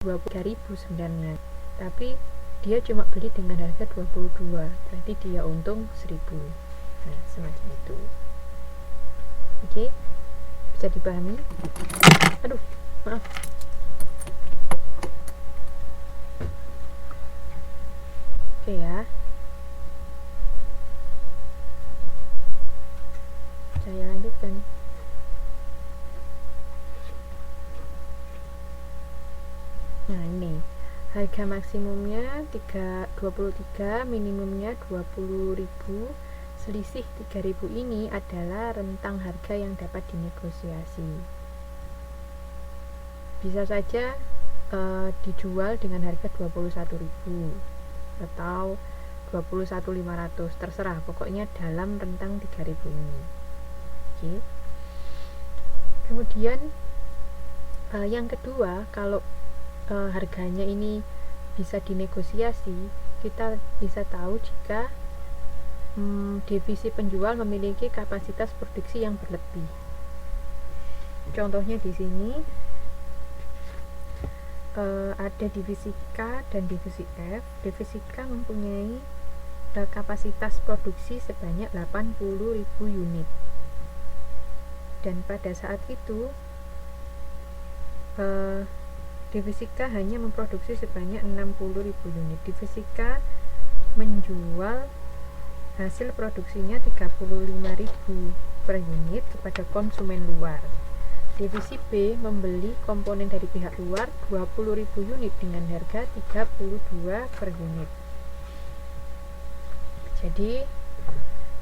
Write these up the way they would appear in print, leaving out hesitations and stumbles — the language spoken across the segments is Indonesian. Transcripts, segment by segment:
23.000 sebenarnya, tapi dia cuma beli dengan harga 22, berarti dia untung 1.000. Nah, semacam itu. Oke, bisa dipahami? Aduh, maaf. Oke ya, saya lanjutkan. Nah, ini harga maksimumnya 23, minimumnya 20.000. Selisih 3.000 ini adalah rentang harga yang dapat dinegosiasi. Bisa saja dijual dengan harga 21.000 atau 21.500, terserah, pokoknya dalam rentang 3.000 ini. Oke. Kemudian yang kedua, kalau harganya ini bisa dinegosiasi, kita bisa tahu jika divisi penjual memiliki kapasitas produksi yang berlebih. Contohnya di sini ada divisi K dan divisi F. Divisi K mempunyai kapasitas produksi sebanyak 80.000 unit, dan pada saat itu divisi K hanya memproduksi sebanyak 60.000 unit. Divisi K menjual hasil produksinya 35.000 per unit kepada konsumen luar. Divisi B membeli komponen dari pihak luar 20.000 unit dengan harga 32 per unit. Jadi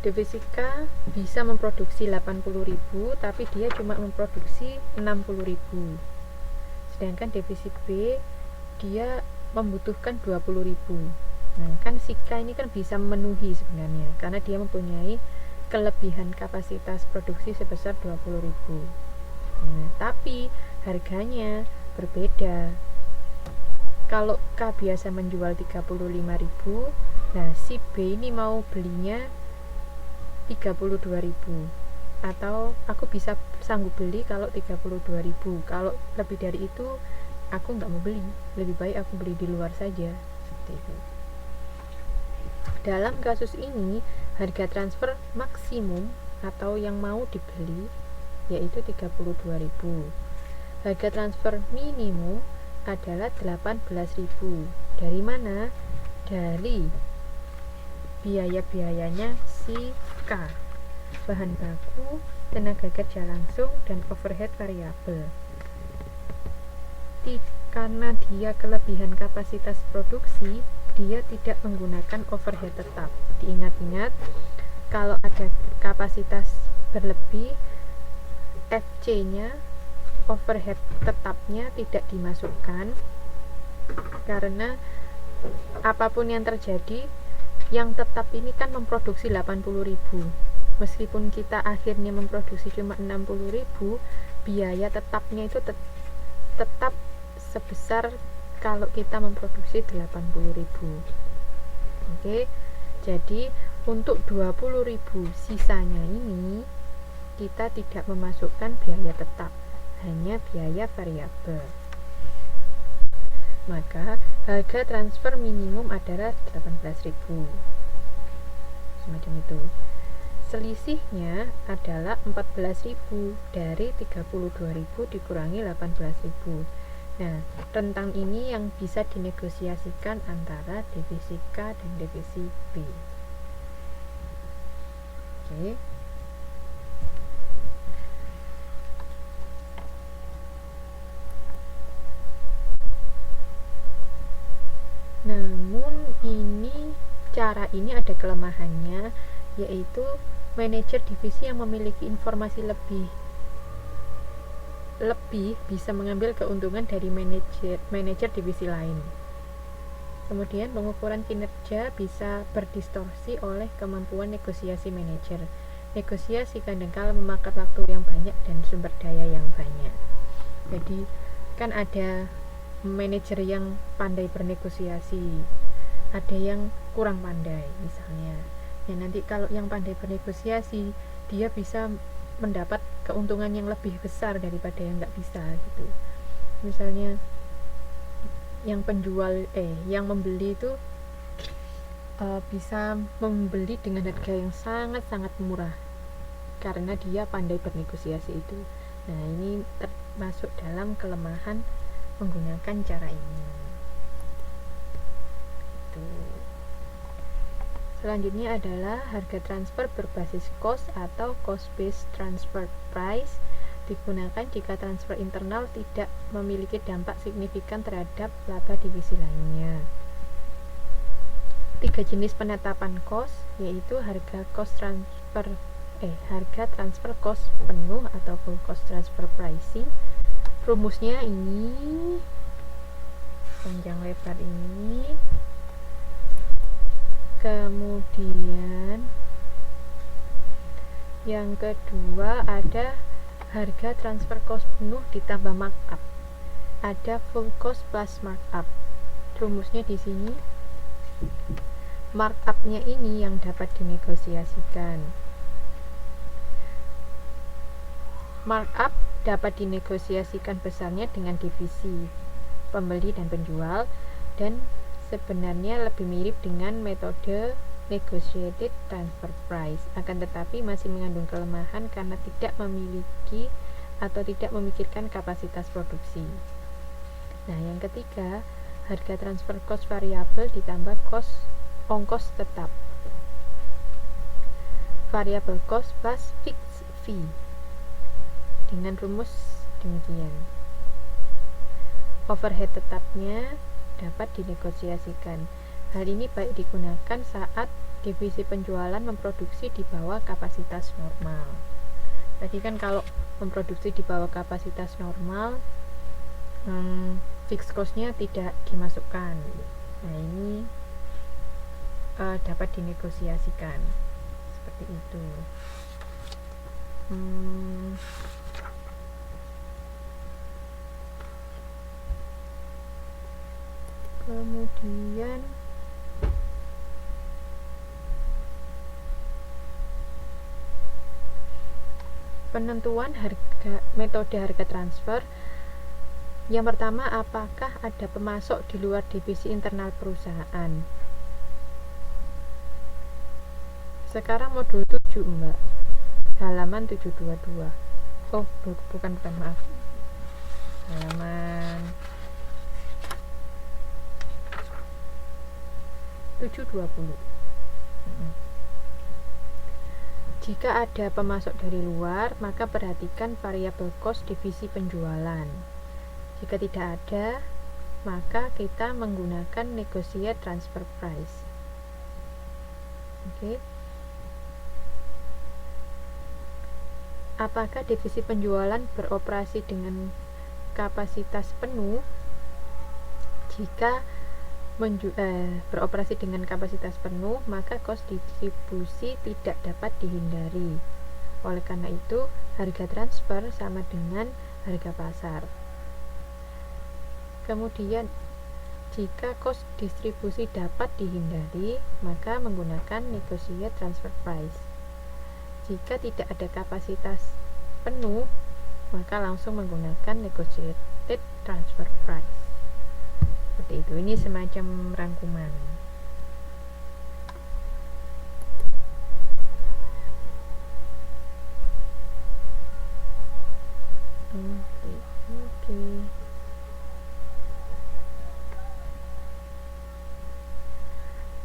divisi K bisa memproduksi 80.000, tapi dia cuma memproduksi 60.000. Sedangkan divisi B dia membutuhkan 20.000. Nah, kan si K ini kan bisa memenuhi sebenarnya, karena dia mempunyai kelebihan kapasitas produksi sebesar 20.000. Nah, tapi harganya berbeda. Kalau K biasa menjual 35.000, nah si B ini mau belinya 32.000, atau aku bisa sanggup beli kalau 32.000. Kalau lebih dari itu aku nggak mau beli, lebih baik aku beli di luar saja, seperti itu. Dalam kasus ini harga transfer maksimum atau yang mau dibeli yaitu 32.000. Harga transfer minimum adalah 18.000. Dari mana? Dari biaya-biayanya si K, bahan baku, tenaga kerja langsung, dan overhead variabel. Karena dia kelebihan kapasitas produksi, dia tidak menggunakan overhead tetap. Diingat-ingat, kalau ada kapasitas berlebih, FC-nya, overhead tetapnya tidak dimasukkan, karena apapun yang terjadi, yang tetap ini kan memproduksi 80.000. Meskipun kita akhirnya memproduksi cuma 60.000, biaya tetapnya itu tetap sebesar kalau kita memproduksi 80.000. Oke. Jadi untuk 20.000 sisanya ini kita tidak memasukkan biaya tetap, hanya biaya variabel. Maka harga transfer minimum adalah 18.000. Semacam itu. Selisihnya adalah 14.000 dari 32.000 dikurangi 18.000. Nah, rentang ini yang bisa dinegosiasikan antara divisi K dan divisi B. Oke. Namun cara ini ada kelemahannya, yaitu manajer divisi yang memiliki informasi lebih bisa mengambil keuntungan dari manajer divisi lain. Kemudian pengukuran kinerja bisa berdistorsi oleh kemampuan negosiasi manajer. Negosiasi kadangkala memakan waktu yang banyak dan sumber daya yang banyak. Jadi kan ada manajer yang pandai bernegosiasi, ada yang kurang pandai misalnya. Ya, nanti kalau yang pandai bernegosiasi, dia bisa mendapat keuntungan yang lebih besar daripada yang nggak bisa gitu. Misalnya yang membeli itu bisa membeli dengan harga yang sangat-sangat murah karena dia pandai bernegosiasi itu. Nah, ini termasuk dalam kelemahan menggunakan cara ini. Selanjutnya adalah harga transfer berbasis cost atau cost based transfer price, digunakan jika transfer internal tidak memiliki dampak signifikan terhadap laba divisi lainnya. 3 jenis penetapan cost yaitu harga transfer cost penuh atau full cost transfer pricing. Rumusnya ini panjang lebar ini. Kemudian yang kedua ada harga transfer cost penuh ditambah markup. Ada full cost plus markup. Rumusnya di sini. Markupnya ini yang dapat dinegosiasikan. Markup dapat dinegosiasikan besarnya dengan divisi pembeli dan penjual, dan sebenarnya lebih mirip dengan metode negotiated transfer price, akan tetapi masih mengandung kelemahan karena tidak memiliki atau tidak memikirkan kapasitas produksi. Nah, yang ketiga, harga transfer cost variabel ditambah ongkos tetap. Variable cost plus fixed fee. Dengan rumus demikian. Overhead tetapnya dapat dinegosiasikan. Hal ini baik digunakan saat divisi penjualan memproduksi di bawah kapasitas normal. Tadi kan kalau memproduksi di bawah kapasitas normal, fixed cost-nya tidak dimasukkan. Nah, ini dapat dinegosiasikan seperti itu. Kemudian penentuan metode harga transfer. Yang pertama, apakah ada pemasok di luar divisi internal perusahaan? Sekarang modul 7, Mbak. Halaman 722. Oh, bukan, maaf. Halaman 720. Jika ada pemasok dari luar, maka perhatikan variable cost divisi penjualan. Jika tidak ada, maka kita menggunakan negotiate transfer price. Oke. Apakah divisi penjualan beroperasi dengan kapasitas penuh? Jika beroperasi dengan kapasitas penuh, maka kos distribusi tidak dapat dihindari. Oleh karena itu, harga transfer sama dengan harga pasar. Kemudian, jika kos distribusi dapat dihindari, maka menggunakan negotiate transfer price. Jika tidak ada kapasitas penuh, maka langsung menggunakan negotiated transfer price. Seperti itu. Ini semacam rangkuman. Oke.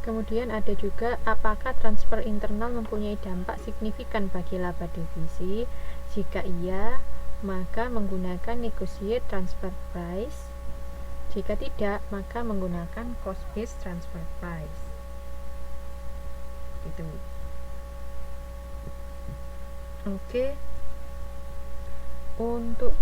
Kemudian ada juga, apakah transfer internal mempunyai dampak signifikan bagi laba divisi? Jika iya, maka menggunakan negotiate transfer price. Jika tidak, maka menggunakan cost based transfer price. Gitu. Oke. Untuk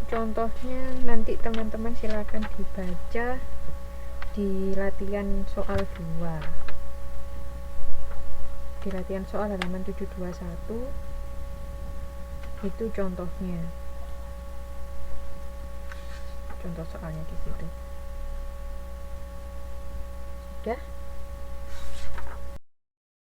contohnya, nanti teman-teman silakan dibaca di latihan soal 2. Di latihan soal halaman 721 itu contohnya, contoh soalnya di situ. Sudah.